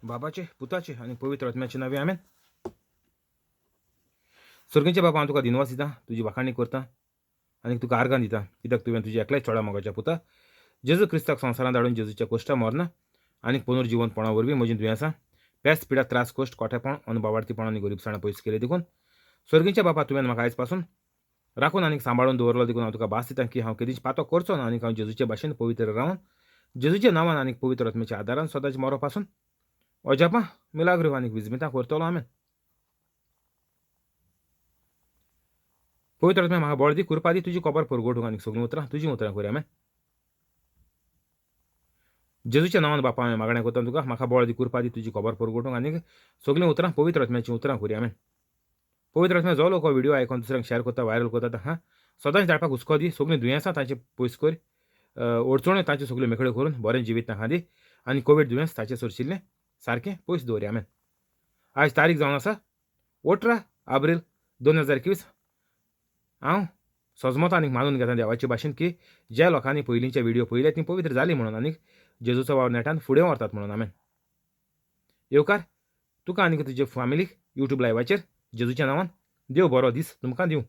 बाबाचे पुताचे आनी पवित्र आत्म्याचे नावे आमेन. सर्गीचे बाबा हांव तुका दिनवास दिता, तुजी वाखाणी करता आनी तुका आर्गां दिता, कित्याक तुवें तुज्या एकल्याच चोडा मोगाच्या पुता जेजू क्रिस्ताक संवसारांत धाडून जेजूच्या कोश्टा मरना आनी पुनर्जीवनपणा वरवीं म्हजीं दुयेंसां पेस्त पिडा त्रास कोश्ट कोठेपण अनबावार्थीपण आनी गरीबसाण पयस केले देखून सर्गीच्या बाबा तुवें म्हाका आयज पासून राखून आनी सांबाळून दवरलो देखून हांव तुका भास दिता की हांव केदींच पातो करचो ना आनी हांव जेजूचे भाशेन पवित्र रावन जेजूच्या नांवान आनी पवित्र आत्म्याच्या आदारान सदांच मरो पासून अजापां मिलाग्रो आनी विजमितां करतलो आमेन. पवित्र आत्म्या म्हाका बळ दी, कृपा दी, तुजी खबर परगोटूंक आनी सगळीं उतरां तुजीं उतरां करूया आमेन. जेजूच्या नांवान बापा हांवें मागणें करता तुका, म्हाका बळ दी, कृपा दी, तुजी खबर परगोटूंक आनी सगळीं उतरां पवित्र आत्म्याचीं उतरां करूया आमेन. पवित्र आत्म्या जो लोक हो व्हिडिओ आयकून दुसऱ्यांक शेअर करता, वायरल करता हां सदांच धाडपाक हुस्को दी, सगळीं दुयेंसां तांचे पयस कर, अडचण्यो तांच्यो सगळ्यो मेकळ्यो करून बरें जिवीत तांकां दी आनी कोवीड दुयेंस ताचे सरशिल्लें सारकें पयस दवरया आमेन. आयज तारीख जावन आसा 18 एप्रील 2021. हांव सजमत आनीक मानून घेता देवाचे भाशेन की ज्या लोकांनी पयलींचे व्हिडिओ पळयले ती पवित्र जाली म्हणून आनीक जेजूचो वावर नेटान फुडें व्हरतात म्हणून आमेन. येवकार तुका आनीक तुजे फॅमिलीक यूट्यूब लायव्हाचेर जेजूच्या नांवान देव बरो दीस तुमकां दिवं.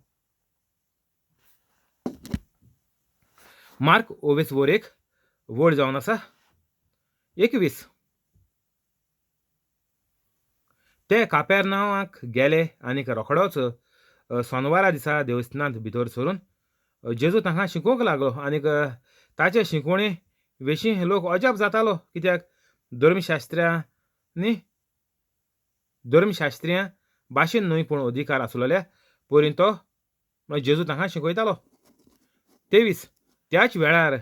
मार्क 21 वड जावन आसा 21. ते कापेरनावाक गेले आनीक रोखडोच सोनवारा दिसा देवस्थानांत भितर सरून जेजू तांकां शिकोवंक लागलो आनीक ताचे शिकवणे विशीं लोक अजाप जातालो, कित्याक धर्मशास्त्रियां भाशेन न्हय पूण अधिकार आसलोल्या परीन तो जेजू तांकां शिकयतालो. 23. त्याच वेळार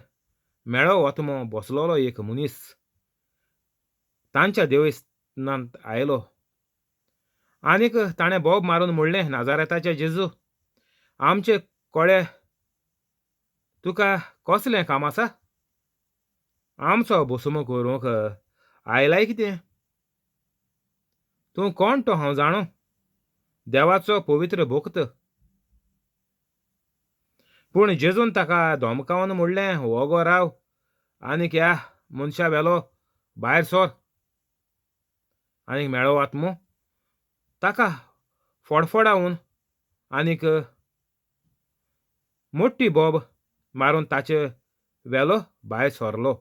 मेळो वतमो बसलोलो एक मनीस तांच्या देवस्थानांत आयलो आनीक ताणें बोब मारून म्हणलें, नाजारेताचे जेजू, आमचे कोळे तुका कसलें काम आसा? आमचो बसमो करूंक आयलाय कितें? तूं कोण तो हांव जाणो? देवाचो पवित्र भक्त. पूण जेजून ताका धमकावन म्हणलें, वगो राव आनीक ह्या मनशा वेलो भायर सर. आनीक मेळो आत्मो ताका फडफडावन आनीक मोठी बोब मारून ताचे वेलो भायर सरलो.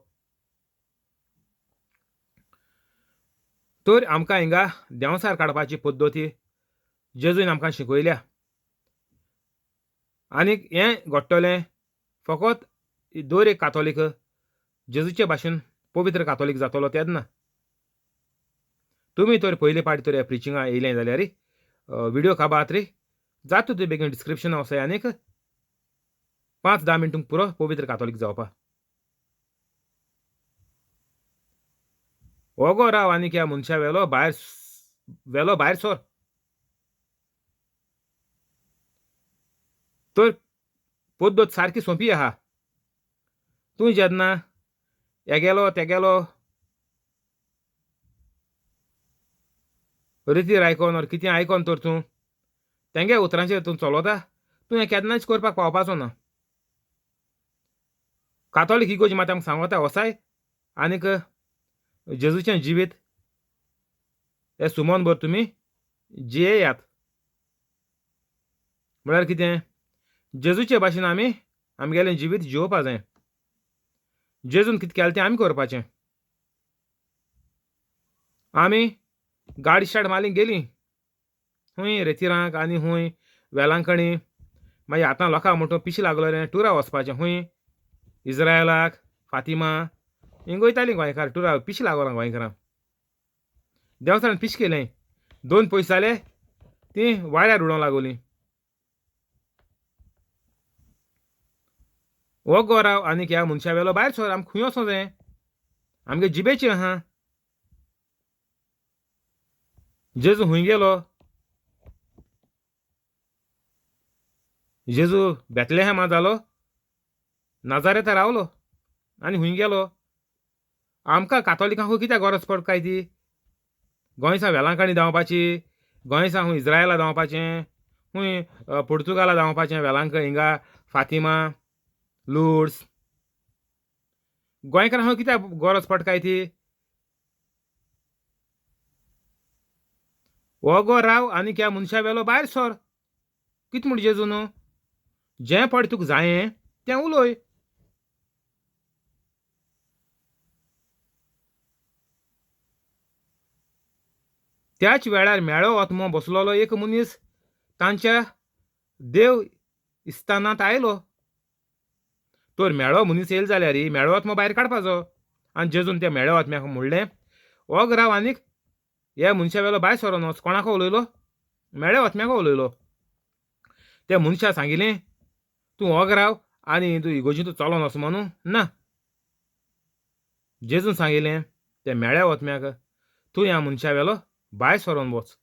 तर आमकां हिंगा देंवसार काडपाची पद्दती जेजून आमकां शिकयल्या आनीक हें घडटलें फकत दर एक कातोलीक जेजूचे भाशेन पवित्र कातोलीक जातलो तेन्ना. तुमी तर पयले पाटी तर ह्या प्रिचिंगा येयलें जाल्यार व्हिडिओ काबात रे जाता तुवें बेगीन डिस्क्रिप्शन वचय आनीक 5-10 मिनटांक पुरो पवित्र कातोलीक जावपा. वगो राव आनीक ह्या मनशा वेलो भायर सर. तर पद्दत सारकी सोंपी आहा. तूं जेन्ना हेगेलो तेगेलो रितीर आयकोन ओर कितें आयकोन तर तूं तेंगे उतरांचेर तूं चलोता, तूं हें केन्नाच करपाक पावपाचो ना. कातोलीक इगोज मात आमकां सांगता वसाय आनीक जेजूचें जिवीत हें सुमोन भर तुमी जियेयात. म्हळ्यार कितें? जेजूचे भाशेन आमी आमगेलें जिवीत जिवोवपा जाय. जेजून कितें केलें तें आमी करपाचें. आमी गाडी स्टार्ट मारीक गेलीं खूंय रेतिरांक आनी खूंय वेलांकणी, मागीर आतां लोकांक म्हणटा पिशें लागलो रे टुरा वचपाचें खूंय इज्रायलाक, फातिमा हिंग वयतालीं गोंयकार टुरा. पिशें लागोना गोंयकारांक. देंवसारान पिशें केलें 2 पयस जाले तीं वाऱ्यार उडोवंक लागोलीं. वगो राव आनीक ह्या मनशा वेलो भायर सर. आमकां खूंय वचों जाय, आमगे जिबेचें आहा. जेजू खूंय गेलो? जेजू बेतलेहेमा जालो, नाजारेता रावलो आनी खूंय गेलो. आमकां कातोलिकांक कित्याक गरज पड काय ती? गोंयसा वेलांकणी धांवपाची, गोंयसा खूंय इज्रायला धांवपाचें, खूंय पुर्तुगाला धांवपाचें वेलांकणी हिंगा फातिमा, लुड्स. गोंयकारांक कित्याक गरज पड काय ती? वगो राव आनी ह्या मनशा वेलो भायर सर. कित म्हूण जेजू न्हू, जें पड तुका जायें तें उलय. त्याच वेळार मेळो वतमो बसलोलो एक मनीस तांच्या देव इस्तानांत आयलो. तर मेळो मनीस येयलो जाल्यार मेळो वतमो भायर काडपाचो. आनी जेजून त्या मेळ्या वतम्याक म्हणलें, वोग राव आनीक ह्या मनशा वेलो भायर सरोन वच. कोणाको उलयलो? मेळ्या वतम्याको उलयलो. त्या मनशा सांगिलें, तूं वोग राव आनी तूं इगोर्जीन तूं चलोन वच म्हणून. ना, जेजून सांगिलें त्या मेळ्या वतम्याक, तूं ह्या मनशा वेलो भायर सरोन वच.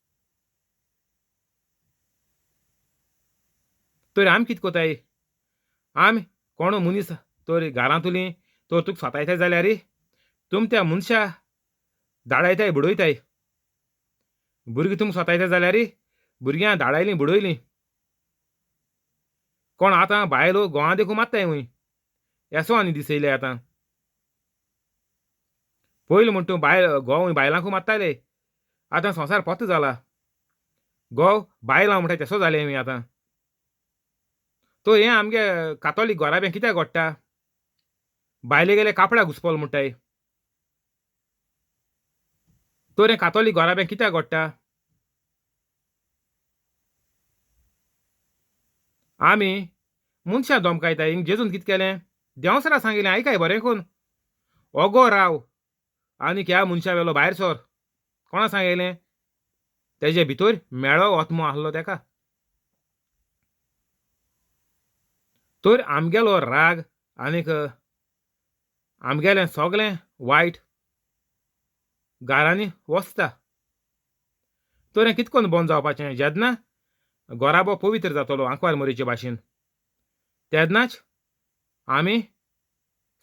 तर आमी कितें कोताय? आमी कोण मनीस तर घरांतली तर तुका सतायताय जाल्यार तुमी त्या मनशा धाडायताय बुडयताय. भुरगीं तुमकां सतायताय जाल्यार भुरग्यां धाडायलीं बुडयलीं. कोण आतां बायलो घोवां देखून मारताय हूंय. येसो आनी दीस येयले आतां. पयलीं म्हण तूं घोव बायलांकू मारताले. आतां संवसार पोत्त जाला. घोव बायलां म्हणटाय तेसो जालें हूंय आतां. तो हें आमगे कातोलीक घोराबें कित्याक घडटा? बायले गेले कापडां घुसपल म्हणटाय. तर हें कातोलीक घोराबें कित्याक घडटा? आमी मनशां धमकायताय. हिंग जेजून कितें केलें? देंवसरा सांगिलें आयकाय बरें करून. ओगो राव आनीक ह्या मनशा वेलो भायर सर. कोणा सांगयलें? तेजे भितर मेळो वतमो आहलो तेका. तर आमगेलो राग आनीक आमगेलें सोगलें वायट घरांनी वचता. तर हें कितें करून बंद जावपाचें? जेन्ना घोराबो पवित्र जातलो आंकवार मोरयेचे भाशेन, तेन्नाच आमी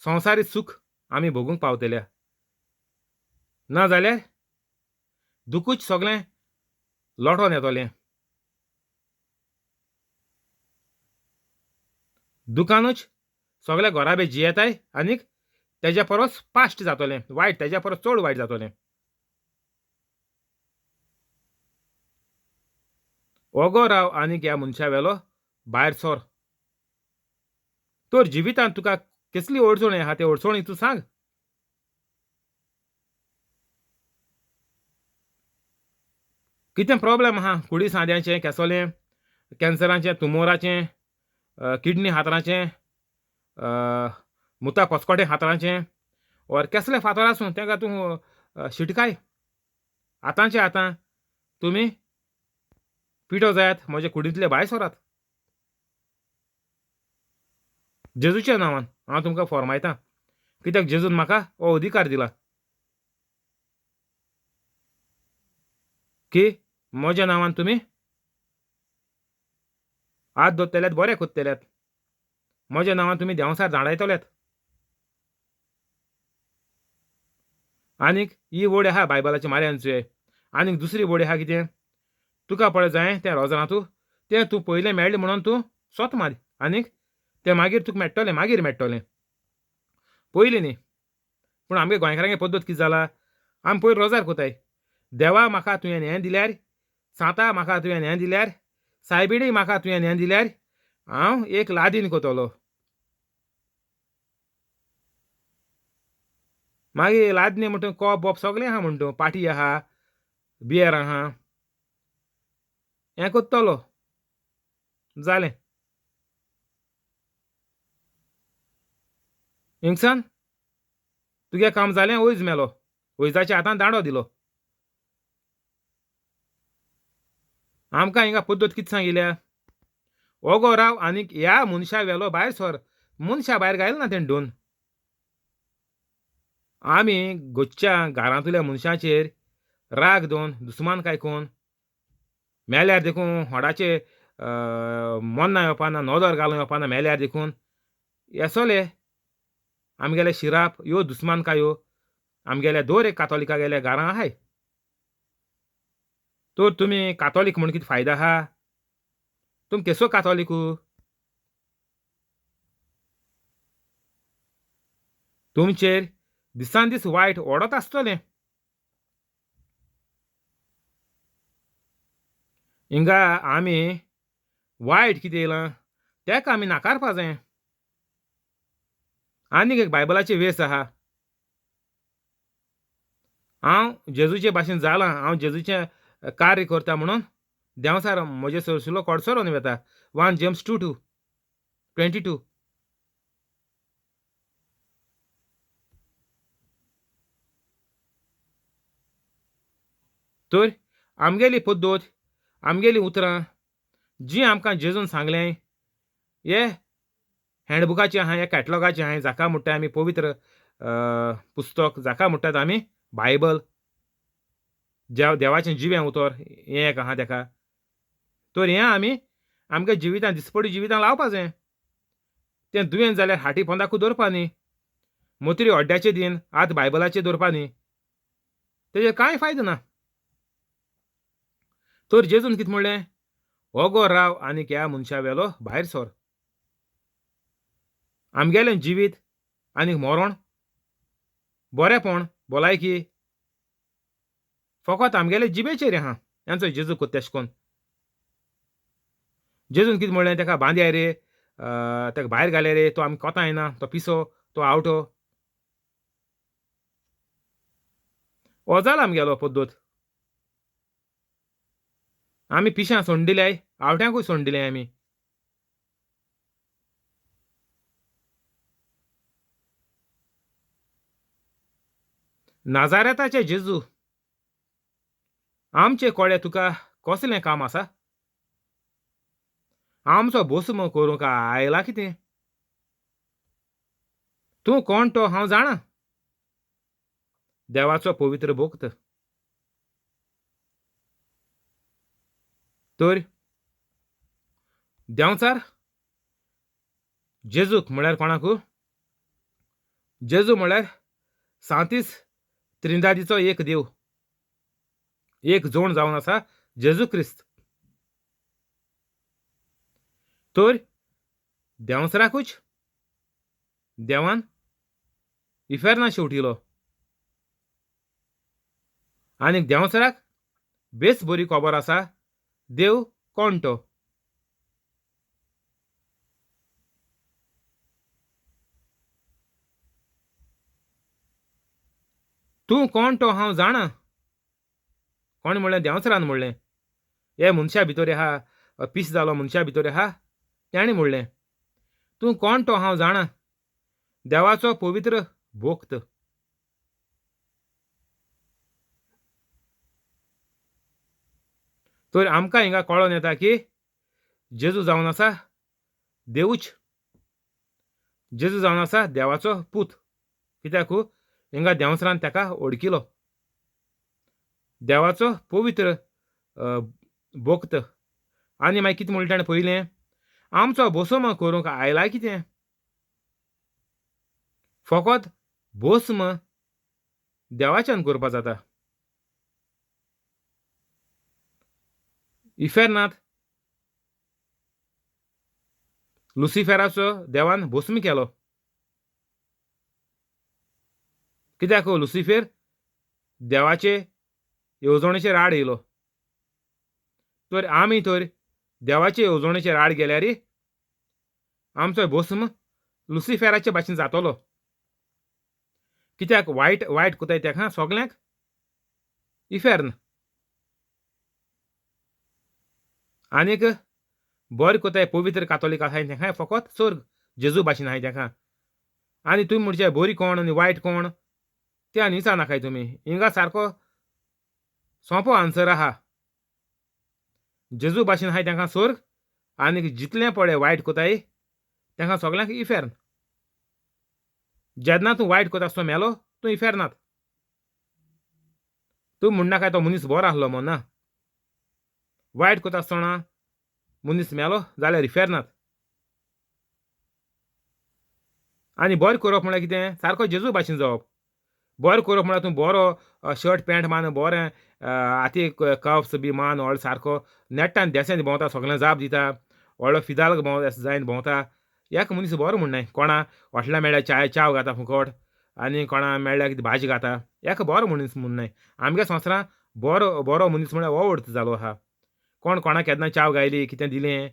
संवसारी सूख आमी भोगूंक पावतल्या. नाजाल्यार दुकूच सगळें लोटोन येतोलें. दुकानूच सगळे घोराबे जियेताय आनीक तेज्या परस पास्ट जातोलें. वायट तेज्या परस चड वायट जातोलें. ओगो राव आनीक ह्या मनशा वेलो भायर सर. तर जिवितांत तुका कसली अडचणी आहा ते अडचणी तूं सांग. कितें प्रॉब्लेम आहा? कुडी सांद्याचें, केंसोलें, कॅन्सराचें, तुमोराचें, किडनी हातराचें, मुता पोसकोटे हातराचें, ओर केसलें फातर आसूं तेका तूं शिटकाय. आतांचे आतां तुमी पिडो जायात म्हजे कुडींतले भायर सरात. जेजूच्या नांवान हांव तुमकां फॉर्मायतां. कित्याक जेजून म्हाका हो अधिकार दिला की म्हज्या नांवान तुमी हात धरतल्यात बरें कोत्तल्यात. म्हज्या नांवान तुमी देंवसार धाडायतल्यात. आनीक ही वड आहा बायबलाच्या माऱ्यांचेर. आनीक दुसरी वड आहा कितें? तुका पळय जाय तें रोजरांतू तें तूं पयलें मेळ्ळें म्हणून तूं स्वत मार. आनीक तें मागीर तुका मेळटलें, मागीर मेळटलें. पयलीं न्ही. पूण आमगे गोंयकारांगे पद्दत कितें जाला? आमी पयर रोजार कोताय. देवा म्हाका तुवें हें दिल्यार, सांता म्हाका तुवें हें दिल्यार, सायबिणी म्हाका तुवें हें दिल्यार हांव एक लादीन कोतलों. मागीर लादनी म्हणटा कॉप बॉप सगळें आहा म्हणटा. पाटी आहा, बियर आहा. हें कोत्तलो. जालें. हिंगसान तुगे काम जालें, ओयज मेलो. ओयजाच्या हातान दांडो दिलो. आमकां हिंगा पद्दत कितें सांगिल्या? ओगो राव आनीक ह्या मनशा वेलो भायर सर. मनशा भायर घायल ना तेणें धरून. आमी गोच्या घरांतल्या मनशांचेर राग दोवन दुस्मानकाय कोन्न मेल्यार देखून होडाचे मोन्नां येवपाना, नोदोर घालून येवपाना मेल्यार देखून येसोले आमगेले शिराप ह्यो दुस्मानकायो आमगेल्या दर एक कातोलिकागेल्या घरां आहाय. तर तुमी कातोलीक म्हूण कितें फायदो आहा? तुमी केसो कातोलीकू? तुमचेर दिसान दीस वायट ओडत आसतलें. हिंगा आमी वायट कितें येयलां तेका आमी नाकारपा जाय. आनीक एक बायबलाचे वेस आहा. हांव जेजूचे भाशेन जालां, हांव जेजूचें कार्य करता म्हणून देंवचार म्हजे सरशिलो कोडसोरून वेता. 1 जेम्स 2:22. तर आमगेली पद्दत, आमगेलीं उतरां जीं आमकां जेजून सांगलें, हे हँडबुकाचें आहाय, हे कॅटलॉगाचें आहाय, जाका म्हणटाय आमी पवित्र पुस्तक, जाका म्हणटात आमी बायबल, देवाचें जिवें उतर, हें एक आहा तेका. तर हें आमी आमगे जिवितांत, दिसपटी जिवितांत लावपा जाय. तें दुयेंत जाल्यार हाटी पोंदाकूच दवरपा न्ही. मोतरी हड्ड्याचे दीन आत बायबलाचेर दवरपा न्ही. तेजेर कांय फायदो ना. तर जेजून कितें म्हणलें, हो गो राव आनीक ह्या मनशा वेलो भायर सर. आमगेलें जिवीत आनीक मरण, बरेंपण, भलायकी फकत आमगेले जिबेचेर आहा. हेंचो जेजू कोत्ता तेशें कोन्न. जेजून कितें म्हणलें, तेका बांदया रे, तेका भायर घाले रे, तो आमकां कोता येना, तो पिसो, तो आवटो. हो जाला आमगेलो पद्दत. आमी पिश्यां सोडून दिल्याय, आवट्यांकूय सोडून दिल्याय आमी. नाजारेताचे जेजू आमचे कोडे तुका कसलें काम आसा? आमचो भस्म करूंक आयला कितें? तूं कोण तो हांव जाणा. देवाचो पवित्र भक्त. तर देंवचार जेजूक म्हळ्यार कोणाकू? जेजू म्हळ्यार सांतीस त्रिंदादीचो एक देव, एक जोड जावन आसा जेजू क्रिस्त. तर देंवचाराकूच देवान इफेर्ना शेवटिलो. आनीक देंवचाराक बेस बरी खबर आसा देव कोण तो. तूं कोण तो हांव जाणा. कोण म्हणलें? देंवचारान म्हणलें. हे मनशा भितर आहा, पीस जालो मनशा भितर आहा, ताणें म्हणलें, तूं कोण तो हांव जाणा. देवाचो पवित्र भक्त. तर आमकां हिंगा कळोन येता की जेजू जावन आसा देवूच. जेजू जावन आसा देवाचो पूत. कित्याक हिंगा देंवचारान तेका वळखिलो. देवाचो पवित्र भक्त. आनी मागीर कितें म्हणलें ताणें पयलें, आमचो भस्म करूंक आयला कितें? फकत भस्म देवाच्यान करपा जाता. इफेर्नांत लुसिफेराचो देवान भस्म केलो. कित्याक लुसिफेर देवाचे येवजणेचेर आड येयलो. तर आमी तर देवाचे येवजणेचेर आड गेल्यार आमचो भस्म लुसिफेराचे भाशेन जातलो. कित्याक वायट वायट कोताय तेका सगल्यांक इफेर्न. आनीक बरें कोताय पवित्र कातोलीक आहाय तेका फकत स्वर्ग जेजू भाशेन आहाय तेका. आनी तुमी म्हणचे बरी कोण आनी वायट कोण तें न्हिचा नाकाय तुमी. हिंगा सारको सोंपो आन्सर आहा. जेजू भाशेन आहाय तेका स्वर्ग, आनीक जितलें पळय वायट कोताय तेका सगल्यांक इफेर्न. जेन्ना तूं वायट कोता आसतो मेलो, तूं इफेर्नांत. तूं म्हणनाका तो मनीस बरो आसलो म्हूण ना. वायट कोता आसतना मनीस मेलो जाल्यार इफेर्नांत. आनी बरें करप म्हळ्यार कितें? सारको जेजू भाशेन जावप. बरें करप म्हळ्यार तूं बरो शर्ट पॅन्ट मान, बरें हातीक कफ्स बी मान, व्हडलो सारको नेट्टान देसांनी भोंवता, सगळ्यांक जाप दिता, व्हडलो फिदाल जायन भोंवता. एक मनीस बरो म्हणनाय. कोणा हॉटेलां मेळ्ळ्यार च्या घाता फुकट, आनी कोणा मेळ्ळ्यार कितें भाजी घाता. एक बरो मनीस म्हणनाय. आमगे संवसारांत बरो मनीस म्हळ्यार हो अर्थ जालो आहा. कोण कोणाक केन्ना चाव गायली, कितें दिलें,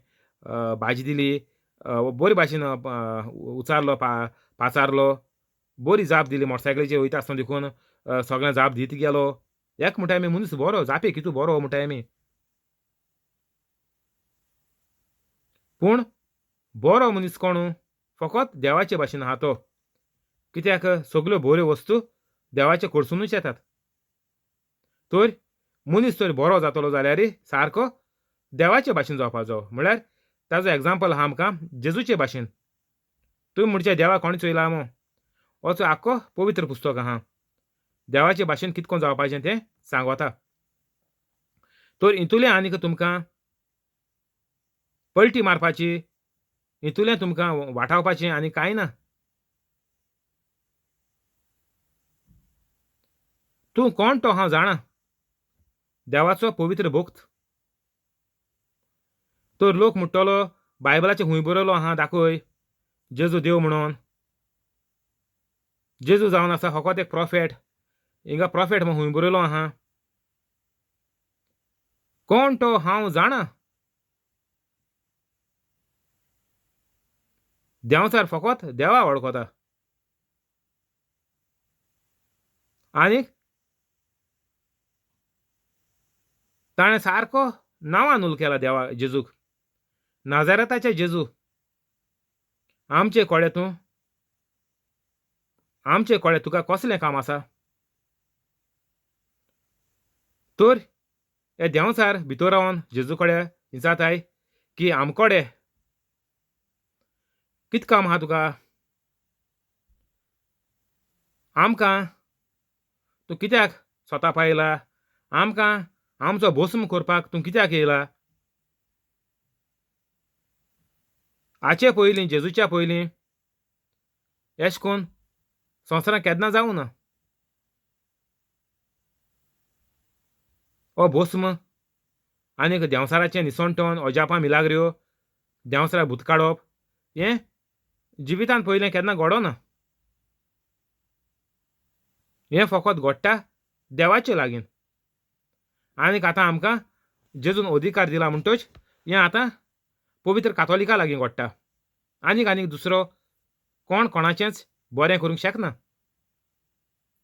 भाजी दिली, बरे भाशेन उचारलो, पाचारलो, बरी जाप दिली. मोटरसायकलीचेर वयता आसतना देखून सगळ्यांक जाप दीत गेलो. एक म्हणटाय आमी मनीस बरो, जापेक कितू बरो म्हणटाय आमी. पूण बरो मनीस कोण? फकत देवाचे भाशेन आहा तो. कित्याक सगल्यो बऱ्यो वस्तू देवाचे कडसूनच येतात. तर मनीस तर बरो जातलो जाल्यार सारको देवाचे भाशेन जावपाक जायो. म्हळ्यार ताजो एग्जांपल आहा आमकां जेजूचे भाशेन. तुमी म्हणचे देवाक कोणे चोयला मो? हो आख्खो पवित्र पुस्तक आहा. देवाचे भाशेन कितें कोन्न जावपाचें तें सांगता. तर हितूलें आनीक तुमकां पलटी मारपाची, हितूलें तुमकां वाटावपाचें आनी कांय ना. तूं कोण तो हांव जाणा. देवाचो पवित्र भक्त. तर लोक म्हणटलो बायबलाचें खूंय बरयलो आहा दाखय जेजू देव म्हणून. जेजू जावन आसा फकत एक प्रॉफेट. हिंगा प्रॉफेट म्हूण खूंय बरयलो आहा. कोण तो हांव जाणा. देंवचार फकत देवा वळखता. आनीक ताणें सारको नांवान उलो केला देवा जेजूक. नाजारेताचे जेजू. आमचे कोडे तूं. आमचे कोडे तुका कसलें काम आसा. तर हे देंवचार भितर रावन जेजू कडेन विचारताय की आमकोडे कितें काम आहा तुका. आमकां तूं कित्याक स्वता पावयला. आमकां आमचो भस्म करपाक तूं कित्याक येयला. हाचे पयलीं जेजूच्या पयलीं अशें कोन्न संवसारांत केन्ना जावं ना. हो भस्म आनीक देंवसाराचें निसणटोन, अजापां मिलाग्र्यो, देंवसराक भूत काडप हें जिवितांत पयलें केन्ना घडो ना. हें फकत घडटा देवाचे लागीं. आनीक आतां आमकां जेजून अधिकार दिला म्हणटच हें आतां पवित्र कातोलिका लागीं घडटा. आनीक दुसरो कोण कोणाचेंच बरें करूंक शकना.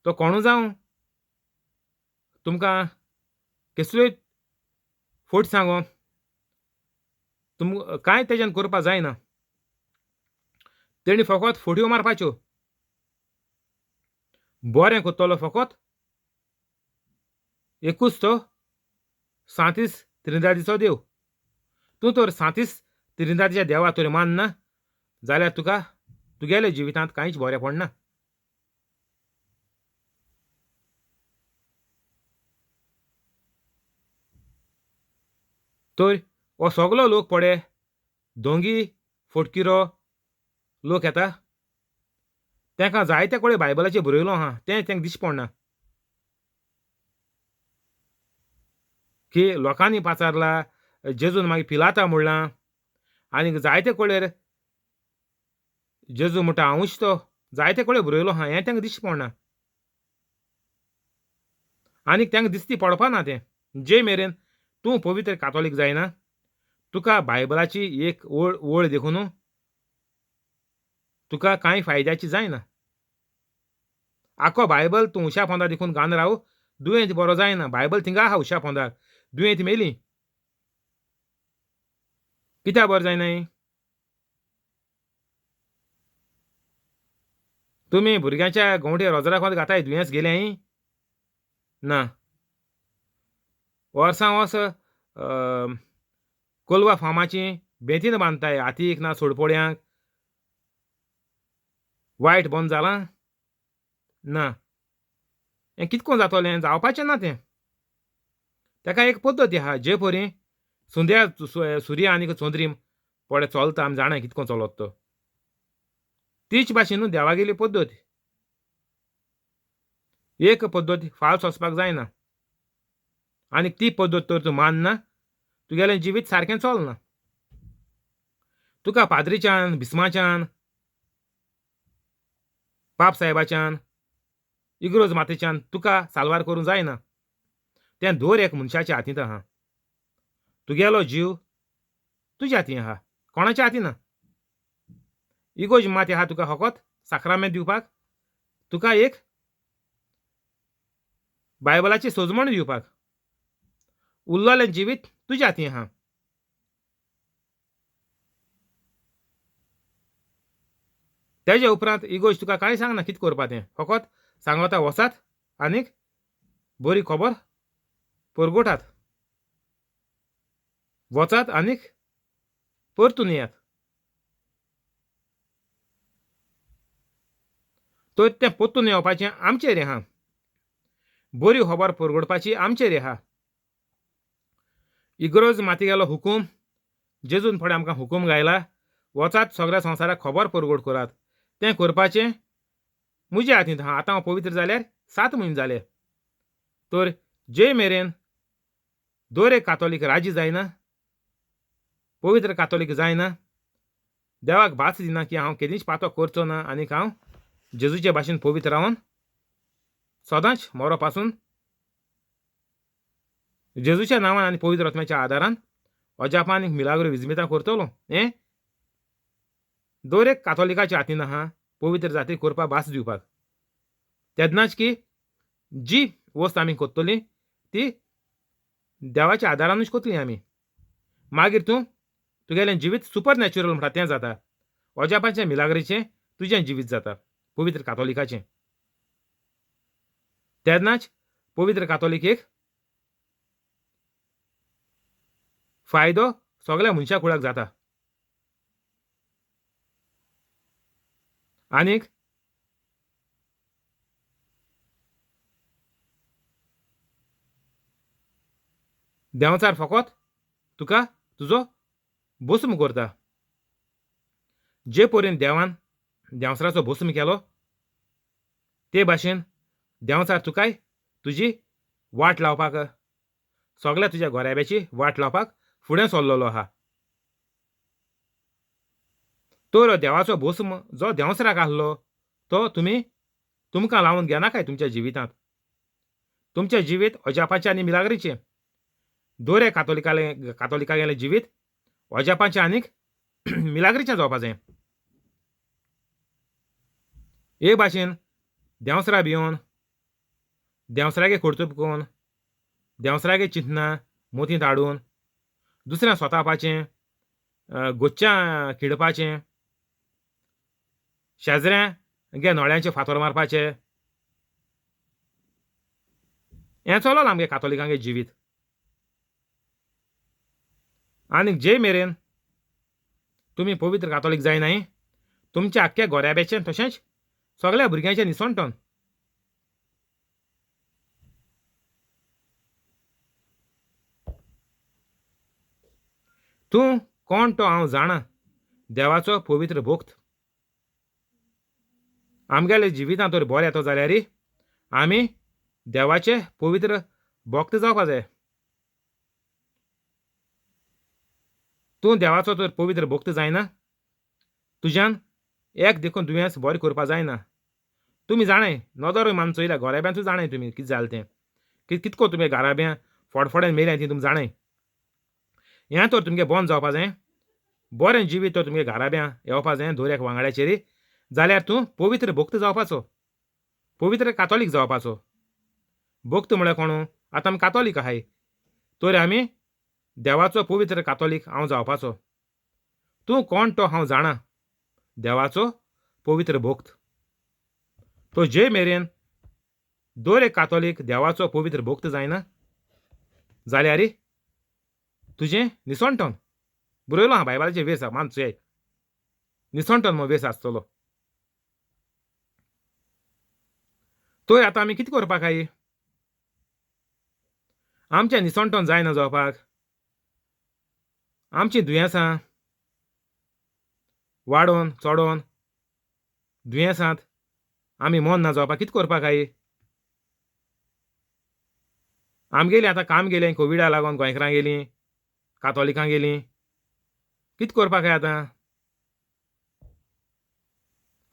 तो कोणू जावं तुमकां कसल्योय फट सांगो कांय तेज्यान करपा जायना. तेणी फकत फटयो मारपाच्यो. बरें करतलो फकत एकूच तो 37 त्रिदादीचो देव. तूं तर 37 त्रिदादीच्या देवा तर मानना जाल्यार तुका तुगेल्या जिवितांत कांयच बरें पडना. तर हो सगलो लोक पडे दोंगी फटकिरो लोक येता. तांकां जायते कडेन बायबलाचेर बरयलो आहा तें तांकां दिश्टी पडना की लोकांनी पाचारला, जेजून मागीर पिलाता म्हणलां. आनीक जायते कडेन जेजू म्हणटा हांवूच तो जायते कडेन बरयलो आहा हें तांकां दिश्टी पडना. आनीक तांकां दिश्टी पडपा ना तें जे मेरेन तूं पवित्र कातोलीक जायना. तुका बायबलाची एक वळ देखून तुका कांय फायद्याची जायना. आख्खो बायबल तूं उशा पोंदा देखून घालन राव दुयेंत बरो जायना. बायबल थिंगा आहा उशा पोंदाक. दुयेंत मेली कित्याक बरें जायनाय. तुमी भुरग्यांच्या गोंवटे रोजराक घाताय दुयेंस गेलें ना. वर्सां वर्स कोलवा फार्माची बेतीन बांदताय हातीक ना सोडपोळ्यांक. वायट बंद जालां ना. हें कितको जातोलें जावपाचें ना तें. ताका एक पद्दती आहा जे परी सुर्य आनीक चंद्रीम पडे चलता आमी जाणाय कितको चलत तो. तीच भाशेन देवागेली पद्दत. एक पद्दत फाल्स वचपाक जायना. आनीक ती पद्दत तर तूं मानना तुगेलें जिवीत सारकें चलना. तुका पाद्रीच्यान, भिस्माच्यान, पाप साहेबाच्यान, इग्रोज मातेच्यान तुका साल्वार करूंक जायना. तें दोर एक मनशाच्या हातींत आहा. तुगेलो जीव तुज्या हातीन आहा, कोणाच्या हातीन ना. इगोज माती आहा तुका फकत साक्रामेंत दिवपाक, तुका एक बायबलाची सोजमण दिवपाक. उरलोलें जिवीत तुज्या हातीन आहा. तेजे उपरांत इगोज तुका कांय सांगना कितें करपा तें, फकत सांगता वचात आनीक बरी खबर परगटात. वचात आनीक परतून येयात. तर तें परतून येवपाचें आमचेर आहा. बरी खबर परगडपाची आमचेर आहा. इगोर्ज मातिगेलो हुकूम जेजून फुडें आमकां हुकूम गायला, वचात सगळ्या संवसाराक खबर परगट करात. तें करपाचें म्हज्या हातींत आहा. आतां हांव पवित्र जाल्यार 7 म्हयने जाले. तर जे मेरेन दर एक कातोलीक राजी जायना, पवित्र कातोलीक जायना, देवाक भास दिना की हांव केदींच पातो करचो ना आनीक हांव जेजूचे भाशेन पवित्र रावन सदांच मरो पासून जेजूच्या नांवान आनी पवित्र आत्म्याच्या आदारान अजापां आनीक मिलाग्रो विजमितां करतलो. हें दर एक कातोलिकाच्या हातीन आहा पवित्र जाती करपा भास दिवपाक. तेदनाच की जी वस्त आमी कोत्तली ती देवाच्या आदारानूच कोतली आमी. मागीर तूं तुगेलें जिवीत सुपर नॅचरल म्हणटा तें जाता. अजापांच्या मिलाग्रेचें तुजें जिवीत जाता पवित्र कातोलिकाचें. तेदनाच पवित्र कातोलिकेक फायदो सगळ्या मनशा कुळाक जाता. आनीक देंवचार फकत तुका तुजो भस्म करता. जे पर्यंत देवान देंवसराचो भस्म केलो ते भाशेन देंवचार तुकाय तुजी वाट लावपाक, सगळ्या तुज्या गोऱ्याब्याची वाट लावपाक फुडें सरलेलो आहा. तर देवाचो भस्म जो देंवसराक आहलो तो तुमकां लावन घेनाकाय तुमच्या जिवितांत. तुमचें जिवीत अजापाचें आनी मिलाग्रीचें. दर एक कातोलिकागेलें जिवीत अजापाचें आनीक मिलाग्रीचें जावपा जाय. हे भाशेन देंवसरा भिवन, देंवसरागे कर्तूब कोन्न, देंवसरागे चिंतना मोतींत हाडून दुसऱ्यां स्वतापाचें, गोच्च्यां किडपाचें, शेजऱ्यांगे नोळ्यांचेर फातर मारपाचें, हें चलोलां आमगे कातोलिकांगे जिवीत. आनीक जे मेरेन तुमी पवित्र कातोलीक जायनाय, तुमच्या आख्ख्या गोऱ्याब्याचें तशेंच सगळ्या भुरग्यांचें निसणटोन तूं कोण तो हांव जाणा देवाचो पवित्र भक्त. आमगेले जिवितांत तर बरें येतो जाल्यार आमी देवाचे पवित्र भक्त जावपा जाय. तूं देवाचो तर पवित्र भक्त जायना, तुज्यान एक देखून दुयेंस बरें करपा जायना. तुमी जाणाय नदर मान चोयल्या गोऱ्याब्यान तूं जाणाय तुमी कितें जालें तें, कितको तुमगे घराब्यां फोडफोड्यान मेल्यां ती तुमी जाणाय. हें तर तुमगे बंद जावपा जाय. बरें जिवीत तर तुमगे घराब्यां येवपा जाय दर एक वांगड्याचेर. जाल्यार तूं पवित्र भक्त जावपाचो, पवित्र कातोलीक जावपाचो. भक्त म्हळ्यार कोण? आतां आमी कातोलीक आहाय तर आमी देवाचो पवित्र कातोलीक हांव जावपाचो. तूं कोण तो हांव जाणा देवाचो पवित्र भक्त. तो जे मेरेन दर एक कातोलीक देवाचो पवित्र भक्त जायना जाल्यार तुजें निसणटोन बरयलो आहा बायबलाचेर वेस मान चोय, निसणटोन म्हूण वेस आसतलो. तर आतां आमी कितें करपाक जाय? आमचें निसणटोन जायना जावपाक आमचीं दुयेंसां वाडोवन चोडोवन दुयेंसांत आमी मन ना जावपाक कितें करपाक जाय? आमगेलीं आतां काम गेलीं कोविडा लागोन गोंयकारां गेलीं, कातोलिकां गेलीं. कितें करपाक जाय आतां?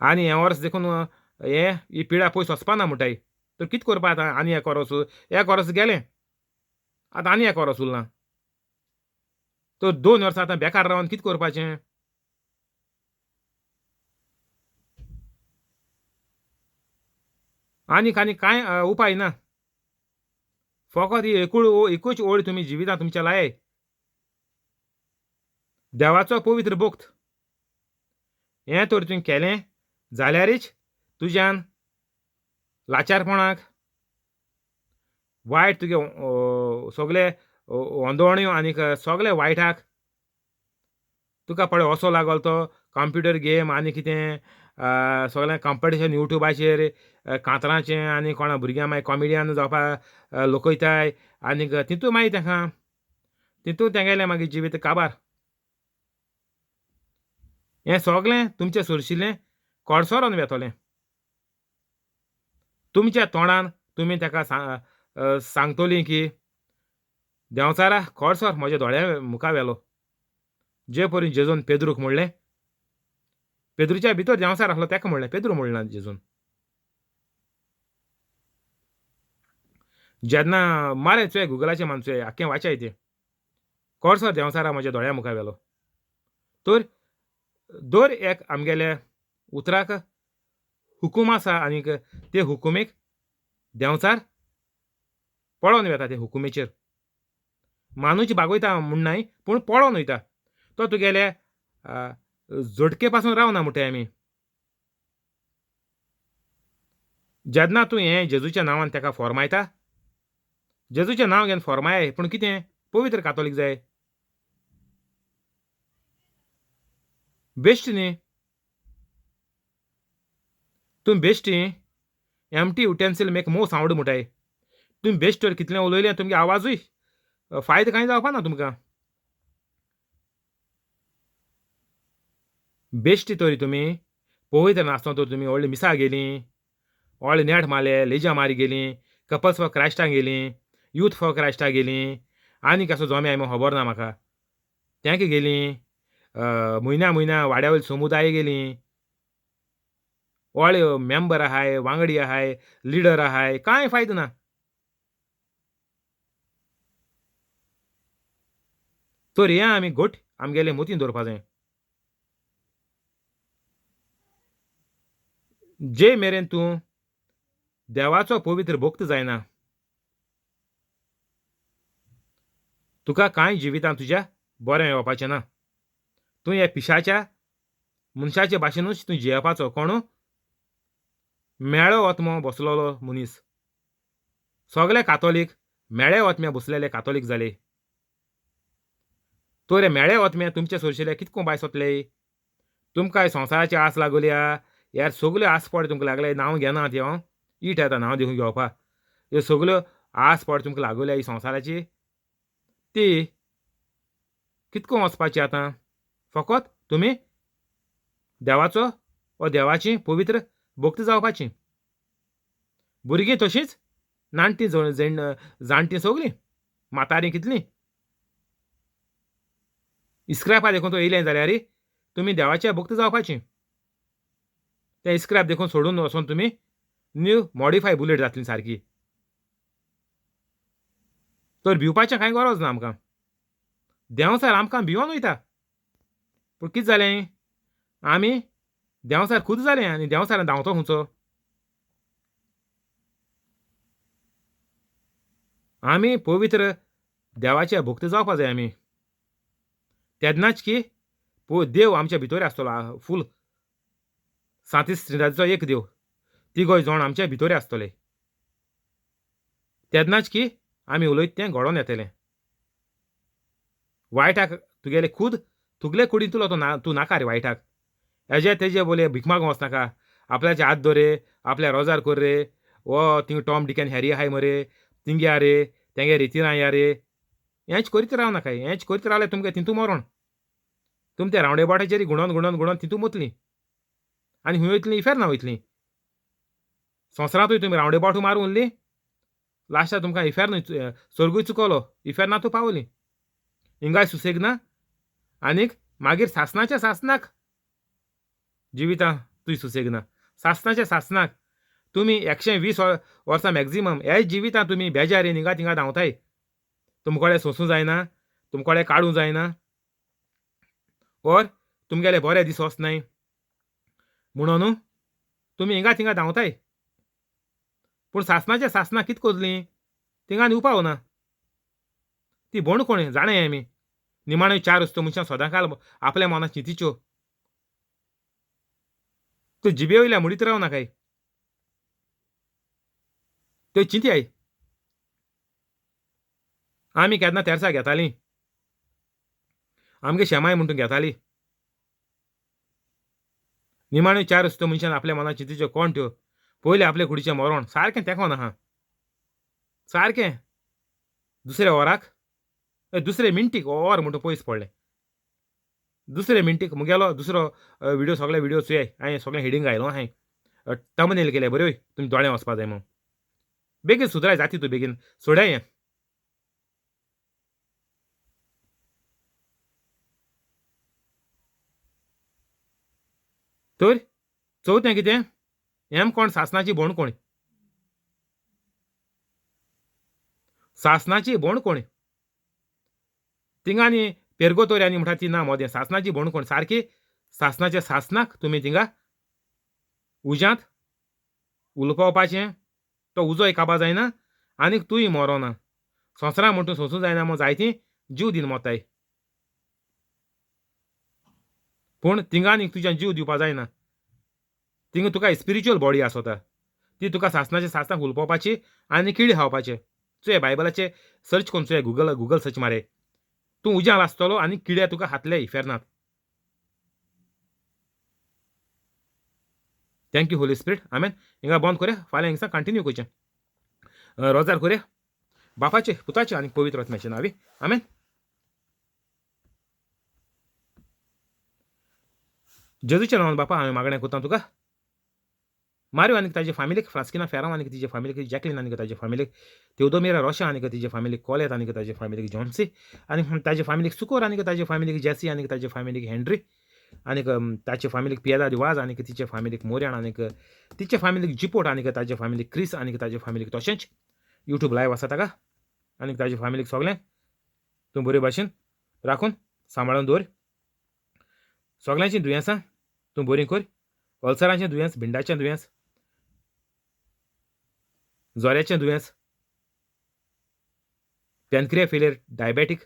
आनी हें वर्स देखून ही पिळा पयस वचपाना म्हणटाय. तर कितें करपा आतां? आनी एक वर्स गेलें, आतां आनी एक वर्स उरलां. तो 2 वर्सां आतां बेकार रावन कितें करपाचें? आनीक कांय उपाय ना. फकत ही एकूच ओळ तुमी जिवितांत तुमच्या लाय. देवाचो पवित्र भोक्त. हें तर तुवें केलें जाल्यारच तुज्यान लाचारपणाक, वायट तुगे सगळे वंदोवण्यो आनीक सगळे वायटाक तुका पळय असो लागलो तो कंप्युटर गेम आनी कितें सगळें कॉम्पिटिशन युट्यूबाचेर कांतराचें आनी कोणा भुरग्यां मागीर कॉमेडियन जावपाक लोकयताय आनीक तितू मागीर तितू तेंगेलें मागीर जिवीत काबार. हें सगळें तुमचें सुरशिल्लें कोडसोरोन वेतोलें. तुमच्या तोंडान तुमी ताका सांगतलीं की देंवचारा कोडसोर म्हज्या दोळ्या मुखार व्हेलो. जे परी जेजून पेद्रूक म्हणलें. पेद्रूच्या भितर देंवचार आसलो ताका म्हणलें, पेद्रू म्हणलें ना जेजून. जेन्ना मारय चोय गुगलाचेर मान चोय आख्खें वाचाय तें. कोडसोर देंवचारा म्हज्या दोळ्या मुखार व्हेलो. तर दर एक आमगेल्या उतराक हुकूम आसा आनीक ते हुकुमेक देंवचार पळोवन वेता ते हुकुमेचेर. मानूच बागयता म्हूण न्हय पूण पळोवन वयता. तो तुगेले झटके पासून रावना म्हणटाय आमी. जेन्ना तूं हें जेजूच्या नांवान ताका फॉर्मायता, जेजूचें नांव घेवन फॉर्माय पूण कितें पवित्र कातोलीक जाय. बेश्ट न्ही. तुमी बेश्टी empty utensil make more sound म्हणटाय. तुमी बेश्ट तर कितलें उलयलें तुमगे आवाजूय फायदो कांय जावपा ना तुमकां. बेश्टी तरी तुमी पवित्र नासतना तर तुमी व्हडलीं मिसां गेलीं, व्हडले नेट मारले, लेजा मारी गेलीं, कपल्स फॉर क्रायस्टाक गेलीं, यूथ फॉर क्रायस्टाक गेलीं, आनीक असो जोमे हांवें खबर ना म्हाका. तेंक गेलीं, म्हयन्या वाड्या वयले समुदाय गेलीं. व्हडले मेंबर आहाय, वांगडी आहाय, लिडर आहाय, कांय फायदो ना. तर हें आमी घोट आमगेले मतीन दवरपा जाय. जे मेरेन तूं देवाचो पवित्र भक्त जायना, तुका कांय जिवितांत तुज्या बरें येवपाचें ना. तूं हे पिशाच्या मनशाचे भाशेनूच तूं जियेवपाचो. कोण मेळो ओतमो बसलोलो मनीस. सगळे कातोलीक मेळे ओतम्या बसलेले कातोलीक जाले. तर हे मेळे ओतम्या तुमचे सोरशिल्ले कितको भायर सोंतले. तुमकां संवसाराची आस लागल्या, ह्या सगल्यो आसपड तुमकां लागले. नांव घेनात हांव, ईट येता नांव घेवपा. ह्यो सगल्यो आसपड तुमकां लागल्या ही संवसाराची, ती कितको वचपाची आतां. फकत तुमी देवाचो वा देवाची पवित्र भक्त जावपाची. भुरगीं तशींच, जाणटीं जाणटीं सगलीं, म्हातारीं कितलीं. इस्क्रायपा देखून तो येयलें जाल्यार तुमी देवाचे भक्त जावपाचीं. तें इस्क्रायप देखून सोडून वचोन तुमी न्यू मॉडिफाय बुलेट जातलीं सारकी. तर भिवपाचें कांय गरज ना आमकां. देंवचार आमकां भिवोन वयता. पूण कितें जालें, आमी देंवचार खुद जालें आनी देंवचारान धांवतो खंयचो. आमी पवित्र देवाचे भक्त जावपा जाय आमी. तेन्नाच की देव आमच्या भितर आसतलो. फूल सातीस त्रिदाचो एक देव, तिगोय जोण आमच्या भितर आसतले. तेन्नाच की आमी उलयता तें घडोवन येतलें. वायटाक तुगेले खुद तुगले कुडींतलो तूं नाका रे वायटाक. हेजे तेजे बोले भीक मागूंक वचनाका. आपल्याचे हात धर रे, आपल्या रोजार कर रे, वो thing Tom Dick end Harry आहाय मरे, थिंग या रे, तेंगे रितीन या रे. हेंच करीत रावनाका. हेंच करीत रावल्यार तुमकां तितू मरोण. तुमी त्या रावंडेबाटाचेर गुणोन तितू वतलीं आनी खंय वयतलीं इफेर ना वयतलीं. संवसारांतूय तुमी रावंडेबाटू मारून उरलीं, लास्टाक तुमकां इफेर न्हय सर्गूय चुकलो, इफेर ना तूं पावलीं. हिंगाय सुसेग ना आनीक मागीर सासणाक जिवितां तुय सुसेग ना. सासणाच्या सासणाक तुमी 120 वर्सां मॅक्झिमम हेच जिवितां तुमी बेजारीन हिंगा थिंगा धांवताय. तुमकोडे सोंसूं जायना, तुमकोडे काडूं जायना. और तुमगेले बरे दीस वचनाय म्हणून तुमी हिंगा थिंगा धांवताय. पूण सासणाक कितें कोरलीं थिंगा आनी उपाव ना. ती भोण कोण जाणाय आमी. निमाण्यो 4 वस्तू मनशां सदांकाल आपल्या मनात चिंतीच्यो. त्यो जिबे वयल्या म्हणीत राव नाकाय. त्यो चिंतयाय. आमी केन्ना तेर्सा घेतालीं. आमगे शेमाय म्हणटून घेतालीं. निमाण्यो 4 वस्तू मनशान आपल्या मनात चिंतीच्यो कोण त्यो. पयले आपले कुडीचें मरोण सारकें तेंकोन आहा. सारकें दुसऱ्या वराक दुसरे मिनटीक ओर म्हणून पयस पडलें. दुसरे मिनटीक मुगेलो दुसरो व्हिडिओ सगळे व्हिडिओ चोयाय. हांवें सगळें हिडींग घायलो हांवें. थंबनेल केले बऱ्यो तुमी दोळ्यां वचपा जाय म्हणून. बेगीन सुदराय जाती तूं बेगीन सोडाय हें. तर चवथें कितें हेम कोण सासणाची भोण कोण. सासणाची भोण कोण थिंगा न्ही पेरगोतोऱ्यांनी म्हणटा ती ना मोदें. सासणाची भोण कोण सारकी सासणाच्या सासणाक तुमी थिंगा उज्यांत उलपावपाचें. तो उजोय काबार जायना आनीक तूंय मरोना. सोंसरां म्हणटून सोंसूं जायना म्हूण जायतीं जीव दीन मोताय. पूण थिंगा आनीक तुज्यान जीव दिवपा जायना. थिंगा तुका स्पिरिच्युअल बॉडी आसोता. ती तुका सासणाच्या सासणाक उलपोवपाची आनी किडी खावपाचे. चोय बायबलाचे सर्च कोन्न चोय गुगल सर्च मारे. तूं उज्याल आसतलो आनी किडे तुका खातलेय फेरनात. Thank you holy spirit. आमेन. हिंगा बंद करुया. फाल्यां हिंगसा कंटिन्यू करचें. रोजार करुया बापाचे पुताचे आनी पवित्र आत्म्याचे नांवी. आमेन. जेजूच्या नांवान बापा हांवें मागणें कोत्ता तुका. मारियो आनीक ताजे फॅमिलीक फ्रास्किना फेरांव आनीक तिजे फॅमिलीक जॅकलीन आनीक ताजे फॅमिलीक तेवदोमिरा रोशा आनीक तिजे फॅमिलीक कोलेत आनीक ताजे फॅमिलीक जॉन्सी आनीक ताजे फॅमिलीक सुकोर आनीक ताजे फॅमिलीक जॅसी आनीक ताजे फॅमिलीक हेनरी आनीक ताचे फॅमिलीक पियेदा दिवाज आनीक तिचे फॅमिलीक मोर्यान आनीक तिचे फॅमिलीक जिपोट आनीक ताजे फॅमिलीक क्रिस आनीक ताजे फॅमिलीक तशेंच यूट्यूब लायव्ह आसा ताका आनीक ताजे फॅमिलीक सगळें तूं बरे भाशेन राखून सांबाळून दवर. सगळ्यांची दुयेंसां तूं बरीं कर. अल्सराचें दुयेंस, भिंडाचें दुयेंस, जोऱ्याचें दुयेंस, pancreas failure, diabetic,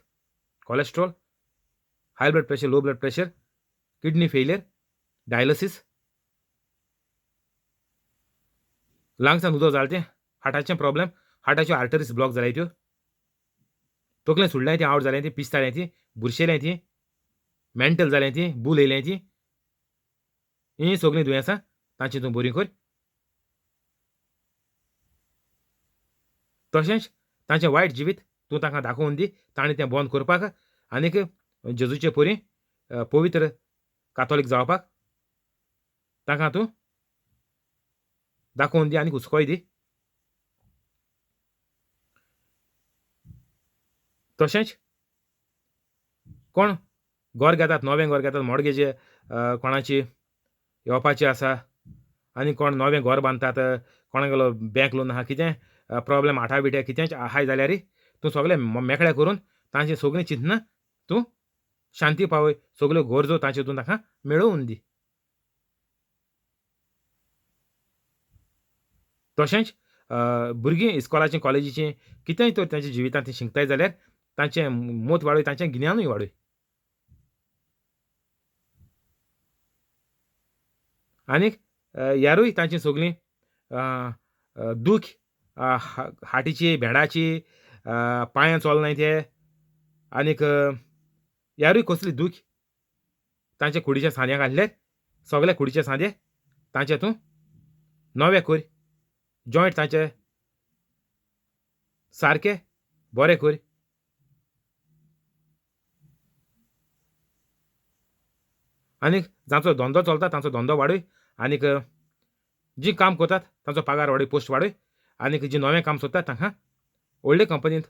cholesterol, high blood pressure, low blood pressure, kidney failure, dialysis, लंग्सान उदक जालें तें, हार्टाचें प्रॉब्लेम, हार्टाच्यो आर्टरीज ब्लॉक जाल्याय त्यो, तकलें सुडलें तें आवट जालें तें, पिस्तालें तीं, बुरशेलें तीं, मेंटल जालें तीं, भूल येयलें तीं, हीं सगळीं दुयेंसां तांची तूं बरीं कर. तशेंच तांचें वायट जिवीत तूं तांकां दाखोवन दी. ताणें तें बंद करपाक आनीक जेजूचे परी पवित्र कातोलीक जावपाक तांकां तूं दाखोवन दी आनीक हुस्कोय दी. तशेंच कोण घर घेतात, नवें घर घेतात, मॉडगेज कोणाची येवपाची आसा आनी कोण नवें घर बांदतात, कोणागेलो बँक लोन आहा, कितें प्रॉब्लेम आठा बिट्या कितेंच आहाय जाल्यार तूं सगळें मेकळें करून तांचें सगळीं चिंतना तूं शांती पावय. सगल्यो गरजो तांच्यो तूं ताका मेळोवन दी. तशेंच भुरगीं इस्कॉलाचीं कॉलेजीचीं कितेंय तर तांच्या जिवितांत तीं शिकताय जाल्यार तांचें मोत वाडय, तांचें गिन्यानूय वाडय. आनीक ह्यारूय तांचीं सगळीं दूख हाटीची, भेडाची, पांयां चोलनाय ते आनीक ह्यारूय कसली दूख तांचे कुडीच्या सांद्याक घातल्यार सगळे कुडीचे सांदे तांचे तूं नवे कर. जॉयंट तांचे सारके बरे कर. आनीक जांचो धंदो चलता तांचो धंदो वाडय. आनीक जीं काम करतात तांचो पगार वाडय, पोस्ट वाडय. आनीक जीं नवें काम सोदतात तांकां व्हडले कंपनींत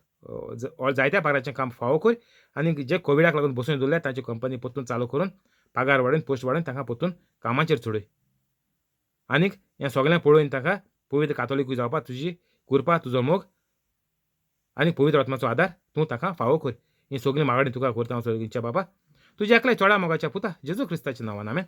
जायत्या पगाराचें काम फावो कर. आनीक जे कोविडाक लागून बसून दवरल्यात तांच्यो कंपनी परतून चालू करून पगार वाडोवन पोस्ट वाडोवन तांकां परतून कामाचेर चडय. आनीक हें सगळें पळोवन तांकां पवित्र कातोलीकूय जावपाक तुजी कृपा, तुजो मोग आनी पवित्र आत्म्याचो आदार तूं ताका फावो कर. ही सगळीं मागणी तुका करता हांव सगळ्यांच्या बाबा. तुझे एकलाय चोडा मोगाच्या पुता जेजू क्रिस्ताच्या नांवान आमेन.